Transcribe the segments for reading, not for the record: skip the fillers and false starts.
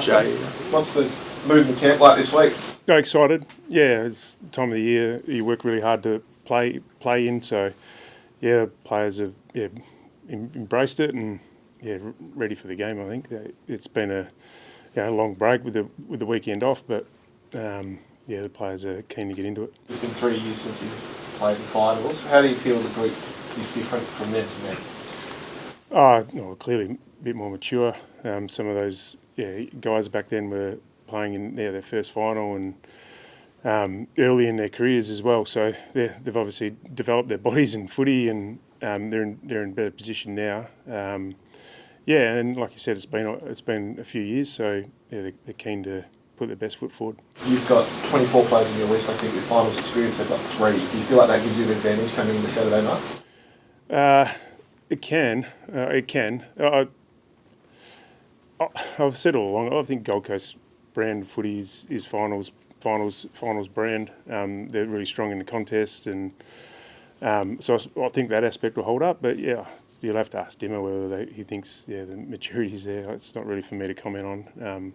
Justin, what's the mood in the camp like this week? Go excited. Yeah, it's the time of the year you work really hard to play in. So, yeah, players have embraced it and ready for the game. I think it's been a long break with the weekend off, but the players are keen to get into it. It's been 3 years since you've played the finals. How do you feel the group is different from then to now? Clearly a bit more mature. Some of those guys back then were playing in their first final and early in their careers as well. So they've obviously developed their bodies in footy and they're in better position now. And like you said, it's been a few years, so they're keen to put their best foot forward. You've got 24 players in your list. I think with finals experience, they've got 3. Do you feel like that gives you an advantage coming into Saturday night? It can. I've said all along, I think Gold Coast brand footy is finals brand. They're really strong in the contest, and so I think that aspect will hold up. But you'll have to ask Dimmer whether he thinks the maturity's there. It's not really for me to comment on.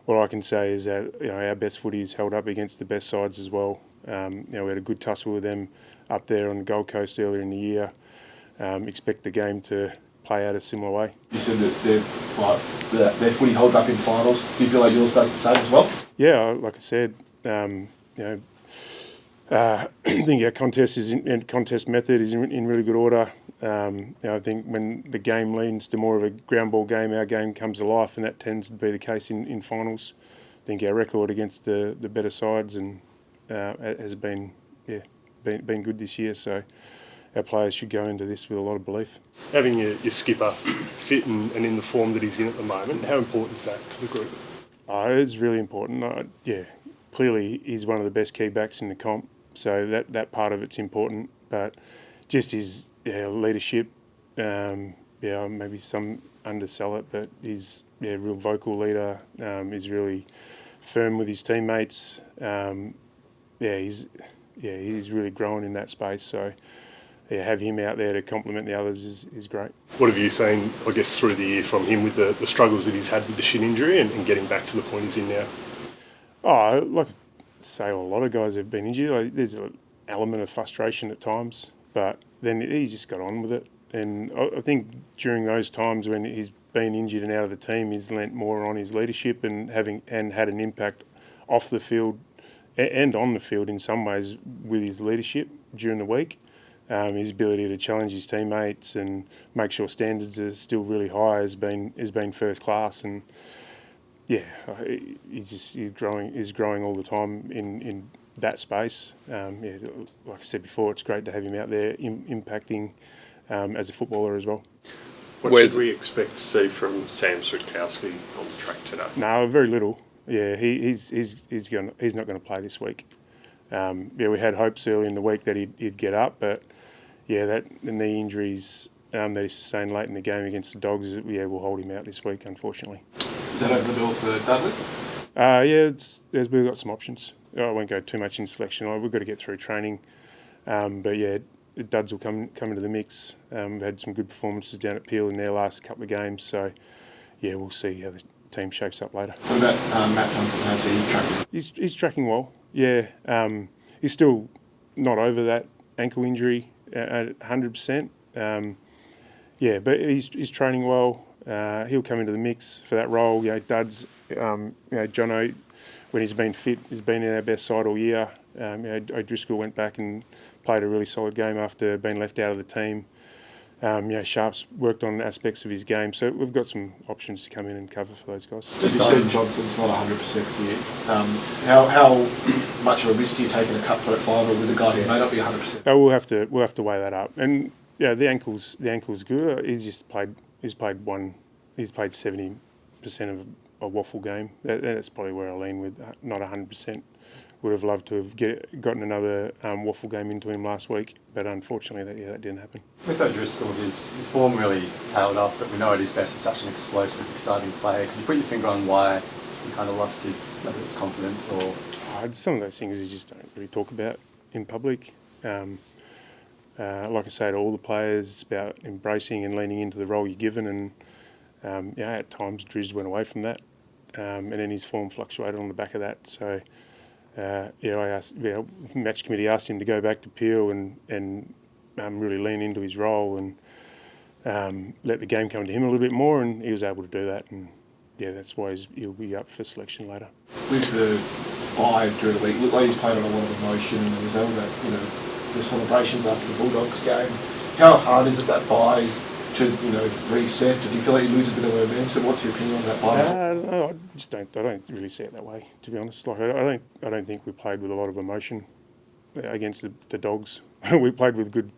What I can say is that our best footy is held up against the best sides as well. We had a good tussle with them up there on the Gold Coast earlier in the year. Expect the game to play out a similar way. You said that their footy holds up in finals. Do you feel like yours does the same as well? Yeah, like I said, I think our contest method is in really good order. I think when the game leans to more of a ground ball game, our game comes to life, and that tends to be the case in finals. I think our record against the better sides has been good this year. So our players should go into this with a lot of belief. Having your skipper fit and in the form that he's in at the moment, how important is that to the group? It's really important. Clearly he's one of the best key backs in the comp, so that part of it's important. But just his leadership, maybe some undersell it, but he's a real vocal leader. He's really firm with his teammates. He's really growing in that space. So have him out there to complement the others is great. What have you seen, I guess, through the year from him with the struggles that he's had with the shin injury and getting back to the point he's in now? Like I say, a lot of guys have been injured. There's an element of frustration at times, but then he's just got on with it. And I think during those times when he's been injured and out of the team, he's lent more on his leadership and had an impact off the field and on the field in some ways with his leadership during the week. His ability to challenge his teammates and make sure standards are still really high has been first class, and he's growing all the time in that space. Like I said before, it's great to have him out there impacting as a footballer as well. What should we expect to see from Sam Switkowski on the track today? No, very little. Yeah, he's not going to play this week. We had hopes early in the week that he'd get up, but the knee injuries that he sustained late in the game against the Dogs, will hold him out this week, unfortunately. Is that open the door for Dudley? We've got some options. I won't go too much in selection. We've got to get through training, Duds will come into the mix. We've had some good performances down at Peel in their last couple of games, so we'll see how the team shapes up later. What about Matt Johnson? How's he tracking? He's tracking well. He's still not over that ankle injury at 100%. But he's training well. He'll come into the mix for that role. Duds, Jono, when he's been fit, has been in our best side all year. O'Driscoll went back and played a really solid game after being left out of the team. Sharp's worked on aspects of his game, so we've got some options to come in and cover for those guys. Just you said Johnson's not 100% for you. How much of a risk are you taking a cutthroat final with a guy who may not be 100%? We'll have to weigh that up. And the ankle's good. He's played 70% of a waffle game. That's probably where I lean with not 100%. Would have loved to have gotten another waffle game into him last week, but unfortunately that didn't happen. With O'Driscoll, his form really tailed off, but we know at his best he's such an explosive, exciting player. Could you put your finger on why he kind of lost his confidence? Or some of those things he just don't really talk about in public. Like I say to all the players, it's about embracing and leaning into the role you're given, and at times Driz went away from that. and then his form fluctuated on the back of that. So, I asked, match committee asked him to go back to Peel and really lean into his role and let the game come to him a little bit more, and he was able to do that. And that's why he'll be up for selection later. With the bye during the week, looked like he's played on a lot of emotion, and there was all that, the celebrations after the Bulldogs game. How hard is it that bye to reset? Do you feel like you lose a bit of momentum? What's your opinion on that bye? No, I don't really see it that way, to be honest. Like I don't think we played with a lot of emotion against the Dogs. We played with good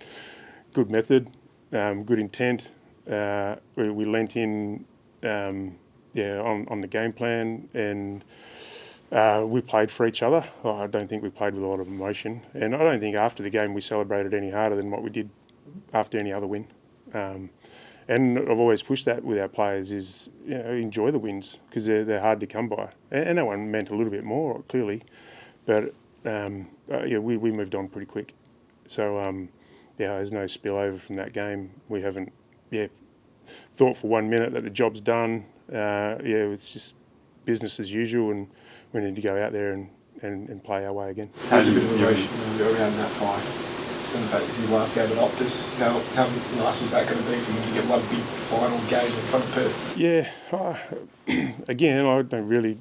method, good intent. We lent in on the game plan, and we played for each other. I don't think we played with a lot of emotion, and I don't think after the game we celebrated any harder than what we did after any other win. And I've always pushed that with our players is enjoy the wins, because they're hard to come by, and that one meant a little bit more clearly, but we moved on pretty quick. So there's no spillover from that game. We haven't thought for 1 minute that the job's done. It's just business as usual, and we need to go out there and play our way again. How's a bit of emotion around that fight? In fact, this is his last game at Optus. How nice is that going to be for him to get one big final game in front of Perth? Yeah, again, I don't really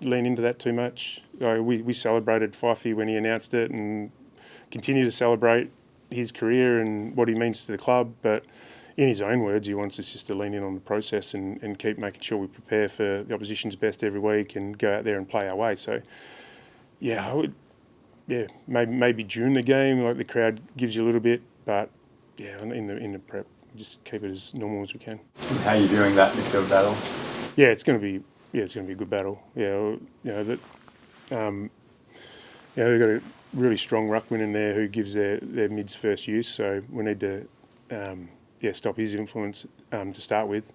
lean into that too much. We celebrated Fifey when he announced it, and continue to celebrate his career and what he means to the club. But in his own words, he wants us just to lean in on the process and keep making sure we prepare for the opposition's best every week and go out there and play our way. So, I would. Maybe during the game, like the crowd gives you a little bit, but in the prep, just keep it as normal as we can. How are you viewing that midfield battle? Yeah, it's going to be a good battle. They've got a really strong ruckman in there who gives their mids first use, so we need to stop his influence to start with,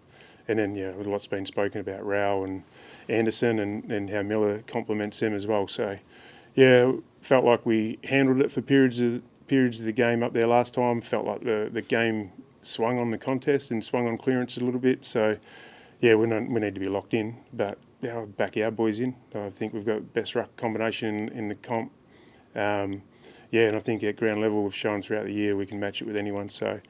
and then a lot's been spoken about Rao and Anderson and how Miller complements them as well. So. Felt like we handled it for periods of the game up there last time. Felt like the game swung on the contest and swung on clearance a little bit. So, we need to be locked in. But I'll back our boys in. I think we've got the best ruck combination in the comp. And I think at ground level we've shown throughout the year we can match it with anyone. So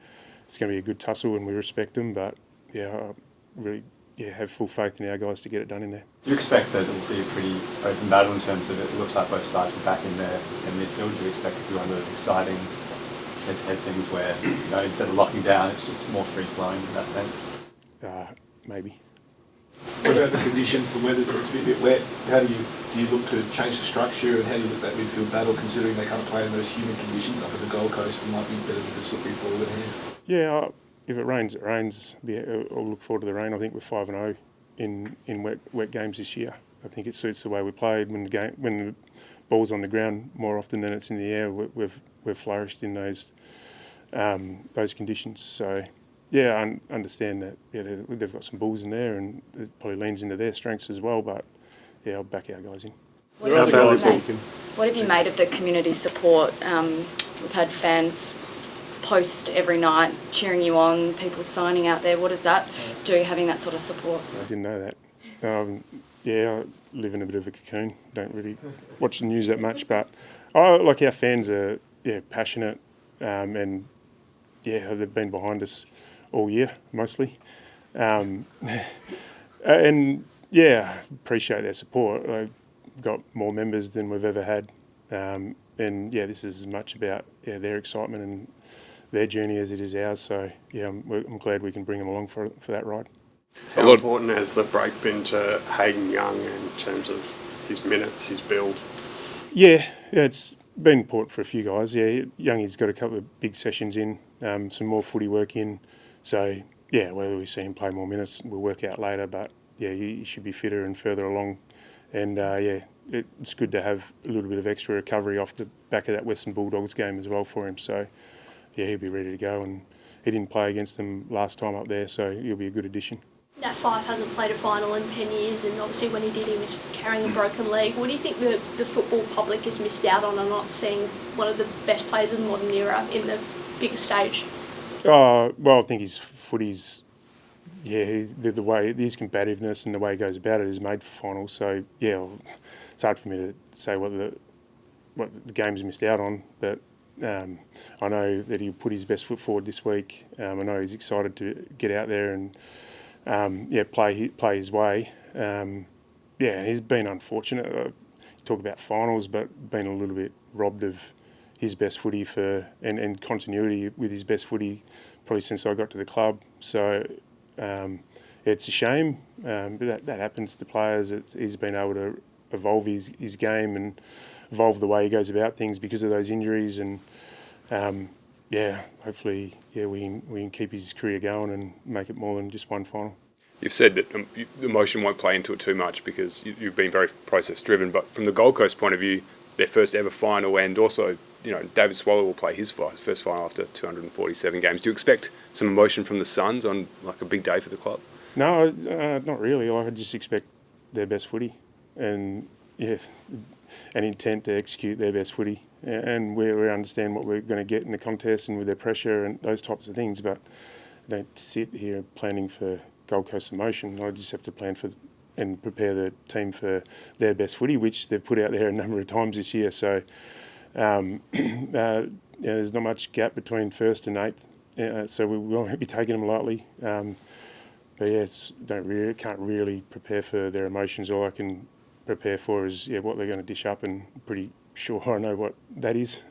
it's going to be a good tussle and we respect them. But I really. Have full faith in our guys to get it done in there. Do you expect that it'll be a pretty open battle in terms of it looks like both sides are back in their midfield? Do you expect it to be one of those exciting head-to-head things where instead of locking down, it's just more free-flowing in that sense? Maybe. What about the conditions? The weather's going to be a bit wet. How do you look to change the structure, and how do you look at that midfield battle, considering they can't play in those humid conditions up at the Gold Coast? It might be better with the slippery forward here. If it rains, it rains. I'll look forward to the rain. I think we're 5-0 in wet games this year. I think it suits the way we played. When the ball's on the ground more often than it's in the air, we've flourished in those conditions. So I understand that. They've got some balls in there, and it probably leans into their strengths as well. But I'll back our guys in. What have you made of the community support? We've had fans post every night cheering you on, people signing out there. What does that do, having that sort of support? I didn't know that. I live in a bit of a cocoon. Don't really watch the news that much, but our fans are passionate, and they've been behind us all year mostly, and appreciate their support. I've got more members than we've ever had, and this is as much about their excitement and their journey as it is ours. So I'm glad we can bring them along for that ride. How important has the break been to Hayden Young in terms of his minutes, his build? It's been important for a few guys. Youngie's got a couple of big sessions in, some more footy work in. So whether we see him play more minutes, we'll work out later. But he should be fitter and further along. And it's good to have a little bit of extra recovery off the back of that Western Bulldogs game as well for him. So he'll be ready to go, and he didn't play against them last time up there, so he'll be a good addition. Nat Fyfe hasn't played a final in 10 years, and obviously when he did, he was carrying a broken leg. What do you think the football public has missed out on not seeing one of the best players of the modern era in the big stage? I think his footy's the way his combativeness and the way he goes about it is made for finals. So yeah, it's hard for me to say what the game's missed out on, but I know that he'll put his best foot forward this week. I know he's excited to get out there and play his way. He's been unfortunate. Talk about finals, but been a little bit robbed of his best footy and continuity with his best footy probably since I got to the club. So it's a shame, but that happens to players. He's been able to evolve his game and evolve the way he goes about things because of those injuries. And hopefully, we can keep his career going and make it more than just one final. You've said that emotion won't play into it too much because you've been very process-driven. But from the Gold Coast point of view, their first ever final, and also, David Swallow will play his first final after 247 games. Do you expect some emotion from the Suns on like a big day for the club? No, not really. I just expect their best footy and an intent to execute their best footy. And we understand what we're going to get in the contest and with their pressure and those types of things. But I don't sit here planning for Gold Coast emotion. I just have to plan for and prepare the team for their best footy, which they've put out there a number of times this year. So there's not much gap between first and eighth, so we won't be taking them lightly. Can't really prepare for their emotions. All I can prepare for is what they're going to dish up, and I'm pretty sure I know what that is.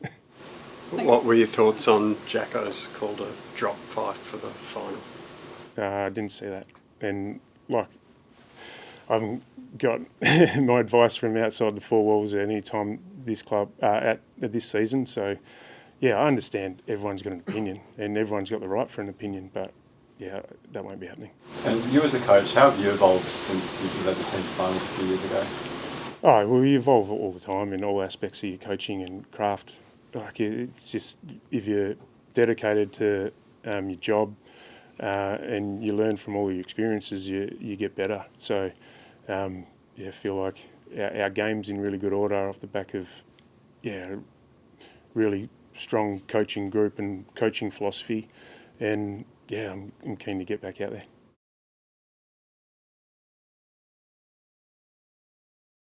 What were your thoughts on Jacko's call to drop Fife for the final? I didn't see that, and I haven't got my advice from outside the four walls at any time this club at this season. So, I understand everyone's got an opinion and everyone's got the right for an opinion, but that won't be happening. And you as a coach, how have you evolved since you led the team to finals a few years ago? Oh, well, you evolve all the time in all aspects of your coaching and craft. It's just if you're dedicated to your job and you learn from all your experiences, you get better. So, I feel like our game's in really good order off the back of really strong coaching group and coaching philosophy, and I'm keen to get back out there.